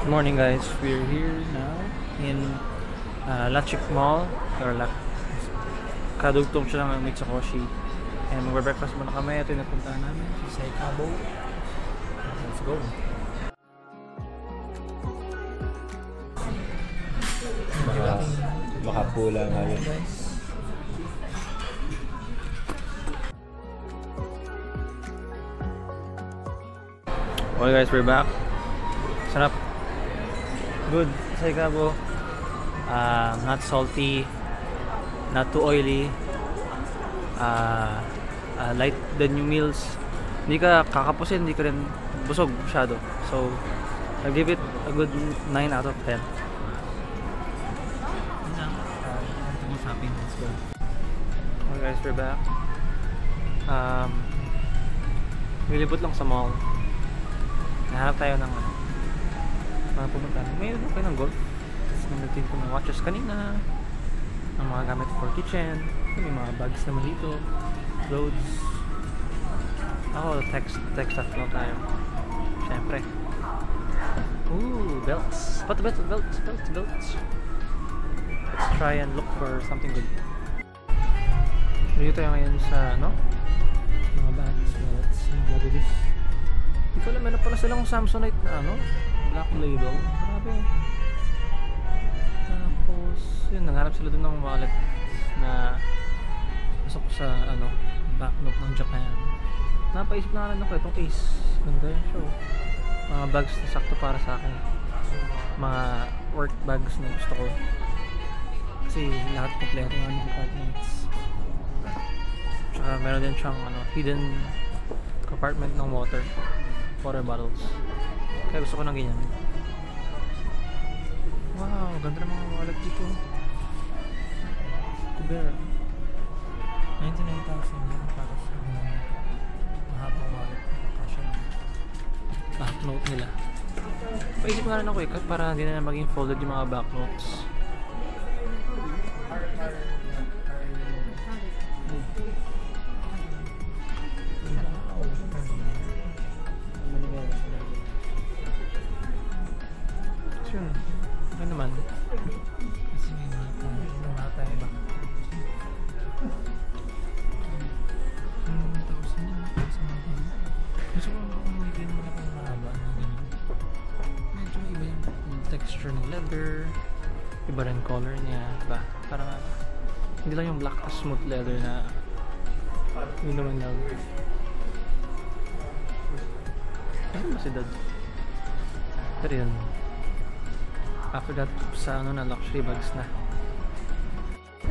Good morning guys, we're here now in Lachik Mall or kadugtong siya ng Mitsukoshi and magbe-breakfast muna kami. Ito yung napuntahan namin sa Saikabo. Let's go. Baka pula nga yun. Okay guys, we're back. Sarap. Good. Saikabo. Not salty, not too oily. Light the new meals. Hindi ka kakapusin, hindi ka rin busog masyado. So, I give it a good 9 out of 10. Let's go. Okay guys, we're back. Nilibot lang sa mall. Nahanap tayo ng mga pumunta. May ano kayo ng golf. Tapos nagdating ko ng watches kanina. Ang mga gamit for kitchen. May mga bags naman dito. Clothes. Ako, tech stuff lang tayo. Siyempre. Ooh, belts. What belts? Belts. Let's try and look for something good. Dito tayo ngayon sa, mga bags. Let's see what it is. Hindi ko alam, meron pala silang Samsonite na black label. Grabe. Tapos, yun, nangharap sila dun ng wallet na pasok sa, banknote ng Japan. Napaisip na rin ako, itong Ace. Ganda yun siya. Mga bags na sakto para sa akin. Mga work bags na gusto ko. Kasi lahat kompleto nga ng compartments. Tsaka meron din siyang, hidden compartment ng water bottles. Kaya gusto ko ng ganyan. Wow, ganda ng mga wallet dito. Kubera 99,000 yun para sa mahabang wallet. Kasya banknote nila. Paisip nga rin ako para hindi na maging folded yung mga banknotes. Yun, okay naman. Kasi may mga tayo ba? Tapos niya, sa mga ganyan. Gusto ko kung may ganyan mga pang mahaba na ganyan. Medyo iba yung texture ng leather. Iba rin color niya, diba? Parang hindi lang yung black na smooth leather na hindi naman leather. Ano ba si Dad? Pero yun. After that, sa na luxury bags na.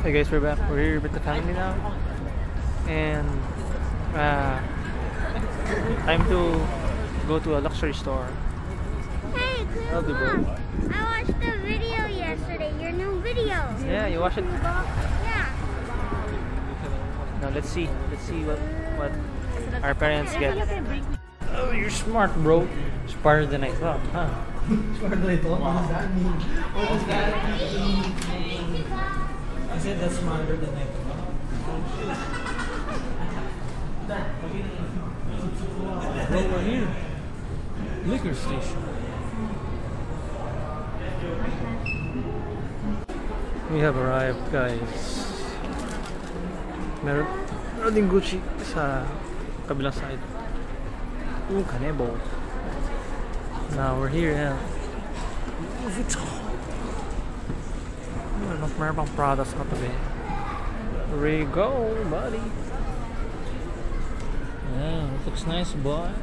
Hey guys, we're back. We're here with the family now. And time to go to a luxury store. Hey, Grandma, I watched the video yesterday, your new video. Yeah, you watched it? Yeah. Now let's see what our parents get. Oh, you're smart, bro. Smarter than I thought, huh? Smarter than I thought? What does that mean? What does that mean? I said that's smarter than I thought. Bro, we're here. Liquor station. We have arrived, guys. Meron ding Gucci sa kabilang side. Kanebo. Now we're here and meron pang Prada sa katabi. There you go, buddy. Yeah, it looks nice, boy.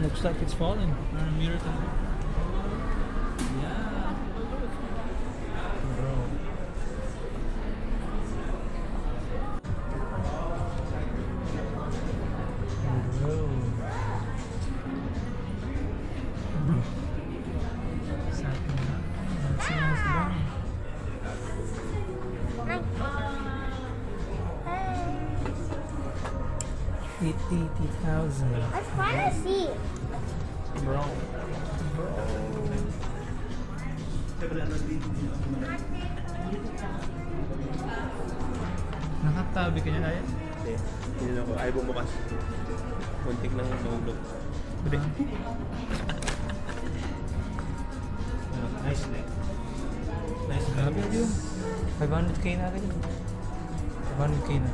Looks like it's falling. Mirror to yeah. Bro. $80,000. Let's find a seat. Bro. Nakatabi ka niya na yan? Hindi. Hindi ako. Ayaw bumukas. Muntik lang yung nahulog. Nice net. Nice Grabe yun. 500k na rin. 500k na.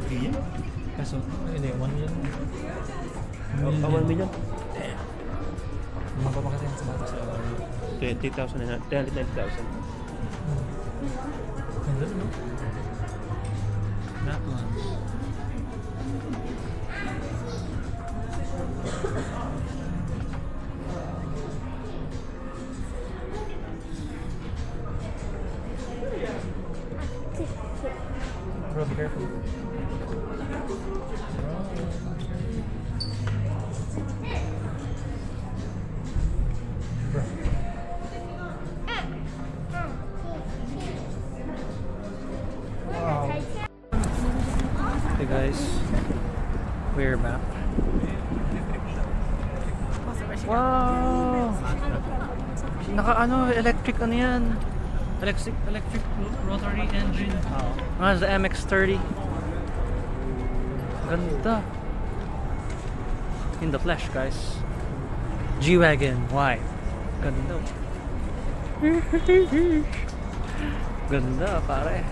Kaya? Kaso, hindi, 1 million. 1 million? Mapapakita yan sa bata sa 20,000 na. 390,000. Ganda, no? That one. Bro, be careful. Bro. Wow. Hey guys, we're back. Wow! Naka ano, electric ano yan? Electric rotary engine. Ah, the MX-30. Ganda. In the flesh, guys. G-Wagon. Why? Ganda. Ganda, pare.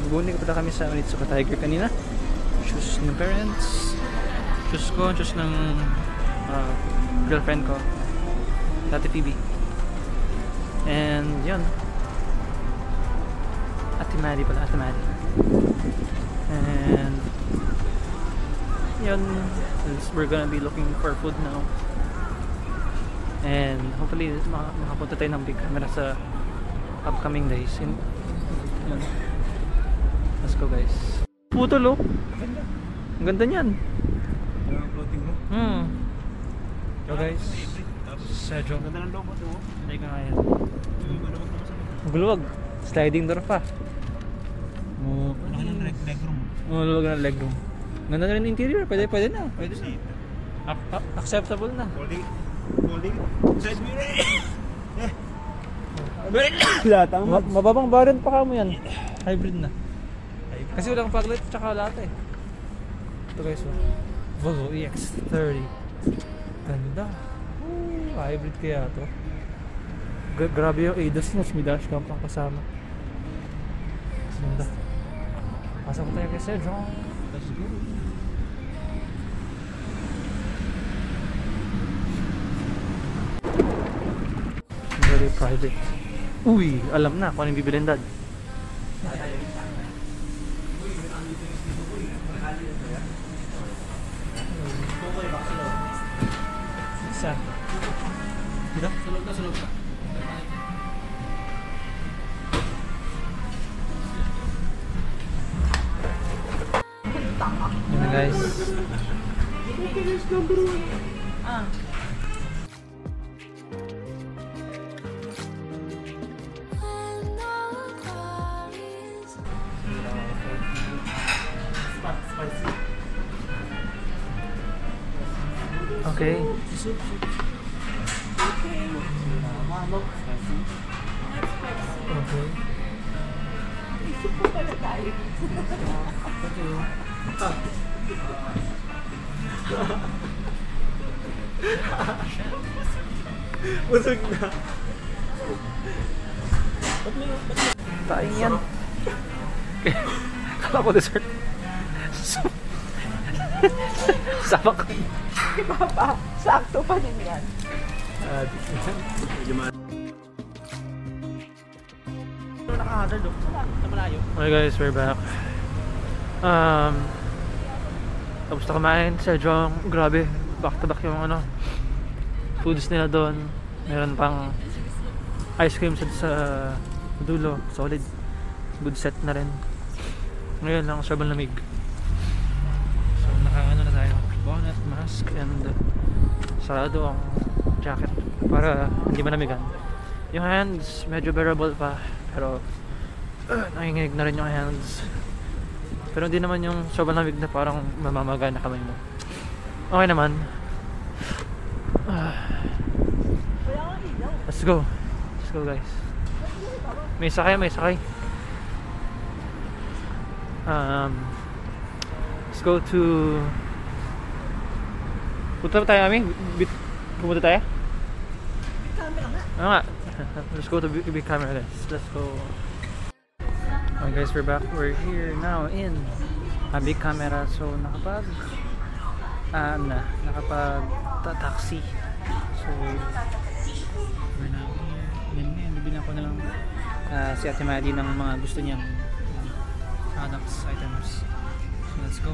Bumili ko pala kami sa Onitsuka Tiger kanina. Shoes ng parents. Shoes ko, shoes ng girlfriend ko. Ate Phoebe. And yun. Ate Maddie pala, Ate Maddie. And yun. We're gonna be looking for food now. And hopefully makapunta tayo ng big camera sa upcoming days. Yun. Let's go guys. Putol oh. Ang ganda niyan. Ang floating mo? So guys. Sedyo. Ganda ng lobo to. Hindi ka kaya. Guluwag. Sliding door pa. Laki ng legroom. Guluwag na legroom. Ganda na rin interior. Pwede na. Pwede na. Acceptable na. Folding. Side mirror. Mababang variant pa ka mo yan. Hybrid na. Kasi walang paglit tsaka lata eh. Ito guys, Volvo EX30. Ganda. Hybrid kaya to. Grabe yung ADAS niya. May dashcam pang kasama. Ganda. Pasok tayo kay Sir John. Let's go. Very private. Uy, alam na kung anong bibilin dad. Isa. Dito? Sulog ka. Yun guys. Okay. Okay. Isip po pala tayo. Busog na. Tayo yan. Kala ko dessert. Sabak. Iba pa. Sakto pa din yan. Okay guys, we're back. Tapos na kumain sa Jong. Grabe, back to back yung ano foods nila doon. Meron pang ice cream sa dulo. Solid. Good set na rin. Ngayon lang, sobrang lamig. So naka-ano na tayo, bonnet, mask, and sarado ang jacket para hindi manamigan. Yung hands, medyo bearable pa. Pero nanginginig na rin yung hands. Pero hindi naman yung sobrang lamig na parang mamamaga na kamay mo. Okay naman. Let's go. Let's go guys. May sakay. Let's go to... Punta ba tayo, Ami? Pumunta tayo? Camera nga. Ano nga? Let's go to big camera. Let's go. Okay guys, we're back. We're here now in a big camera. So nakapag taxi. So we're now here. Ngayon, bibili ako na lang si Ate Maddie ng mga gusto niyang products, items. So let's go.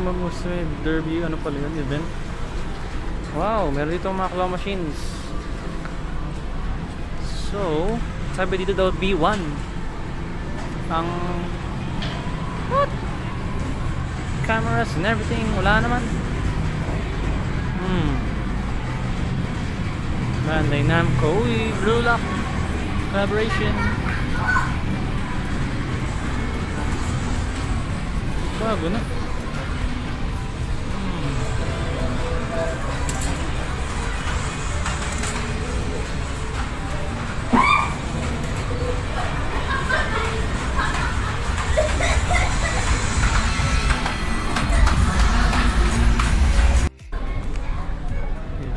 Umamos may derby. Ano pala yun? Event? Wow, meron dito mga claw machines. So, sabi dito daw B1 ang what? Cameras and everything, wala naman. Bandai Namco, Blue Lock collaboration. Bago na.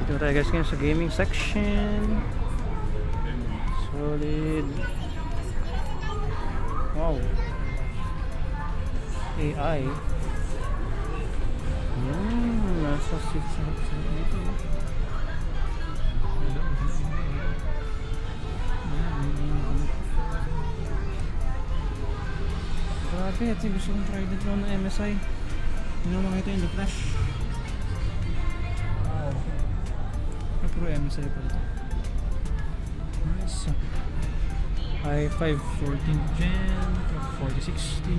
Dito tayo guys ngayon sa gaming section. Solid. Wow. AI. Nasa 600 dito. Grabe, ito yung gusto kong try dito ng MSI. Hindi mo makita yung The Flash. Wow. Puro MSI pa dito. Nice. i5 14th gen, 4060,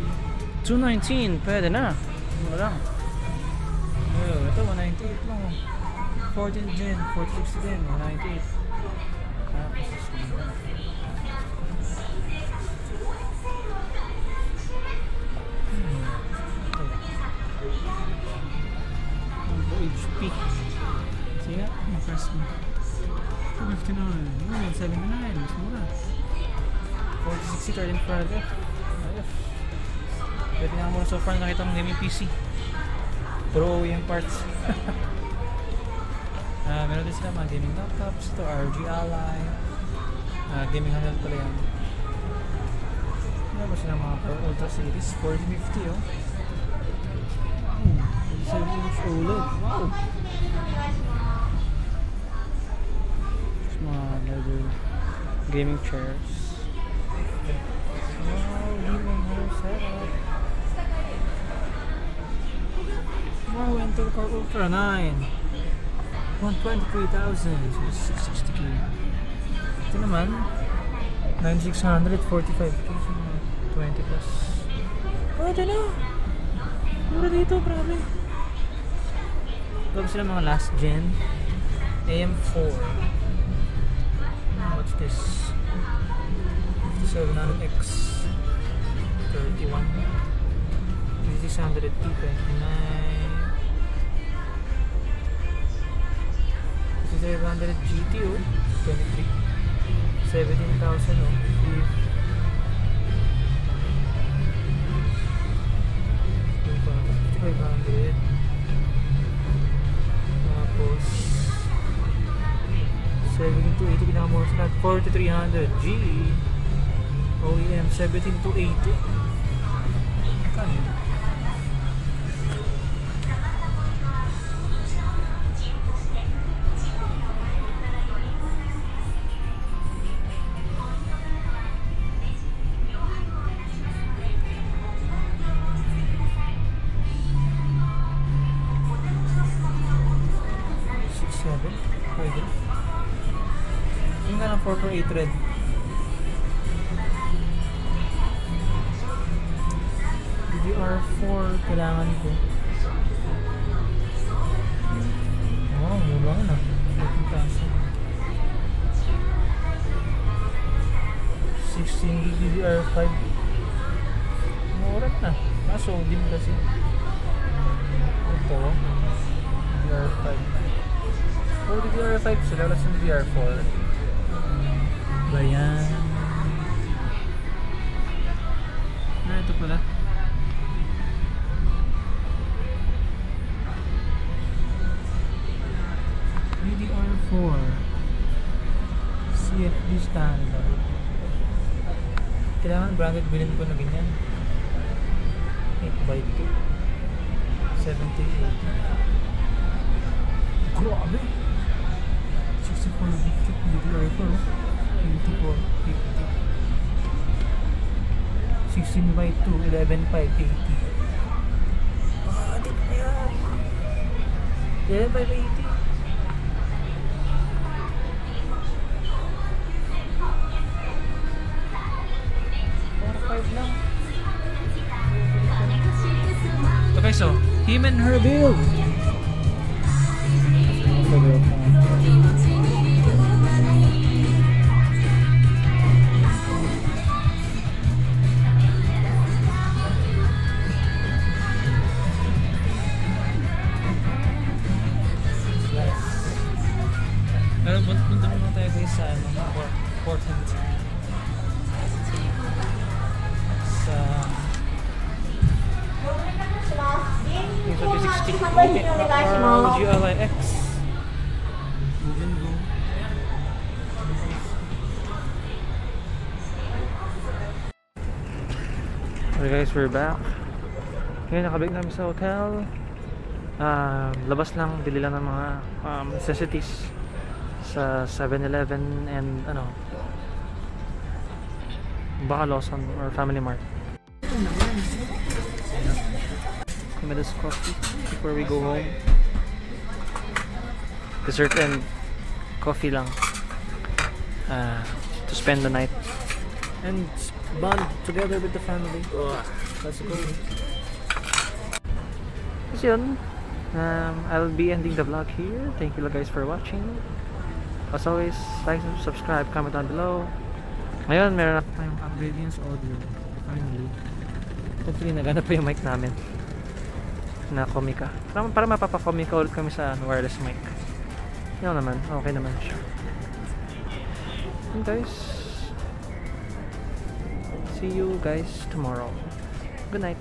219, pwede na. Mura lang. Ito 198 lang. 14th gen, 4060 din, 198. HP. Sige nga, press mo. 259, 79, mas mura. 4060 13 Farad F. Pwede nga muna so far nakita mong gaming PC. Pro yung parts. Meron din sila mga gaming laptops. Ito ROG Ally. Gaming handheld pala yan. Meron ba sila mga Ultra Series 4050 oh. 7-inch OLED. Wow! Mga leather gaming chairs. Wow, gaming whole setup. Wow, Intel Core Ultra 9. 123,000. So 660k. Ito naman 9600, 45k. 20 plus. Pwede na! Mura dito, grabe. Ito sila mga last gen AM4. What's this? 5700X 31 5600 T29 5700 GTO 23 17,000 oh. 500 tapos 70 to 80 pinakamura sa lahat 4300 G OEM 17 to 80 kano yun? Pwede. Yung nga lang 4x8 red. DDR4 kailangan ko. Wow, mura na. 16 DDR5. Mura na. Kaso din kasi. Ito. DDR5. Puro DDR5 sila, wala sa DDR4. Ba yan? Ito pala. Kailangan branded bilhin ko na ganyan. 8x2. 70-80. Grabe! 64 big kit dito rifle. 84, 50. 16x2, 11.5, 80. Ah, di ba yan? 11.5, 80. 4.5 lang. Ito guys, oh. Him and her build. Pero punta muna tayo guys sa Portland. Sa yung sa 360 or GLIX. Okay guys, we're back. Ngayon nakabalik namin sa hotel. Labas lang, bili lang ng mga necessities sa 7-Eleven and baka Lawson or Family Mart. Kumilas coffee before we go home. Dessert and coffee lang to spend the night and bond together with the family. Let's go. So yun, I'll be ending the vlog here. Thank you guys for watching. As always, like, subscribe, comment down below. Ngayon, meron na tayong Upgradients audio. Finally. Hopefully, nagana pa yung mic namin. Na Comica. Para mapapa-Comica ulit kami sa wireless mic. Yun naman. Okay naman siya. And guys, see you guys tomorrow. Good night.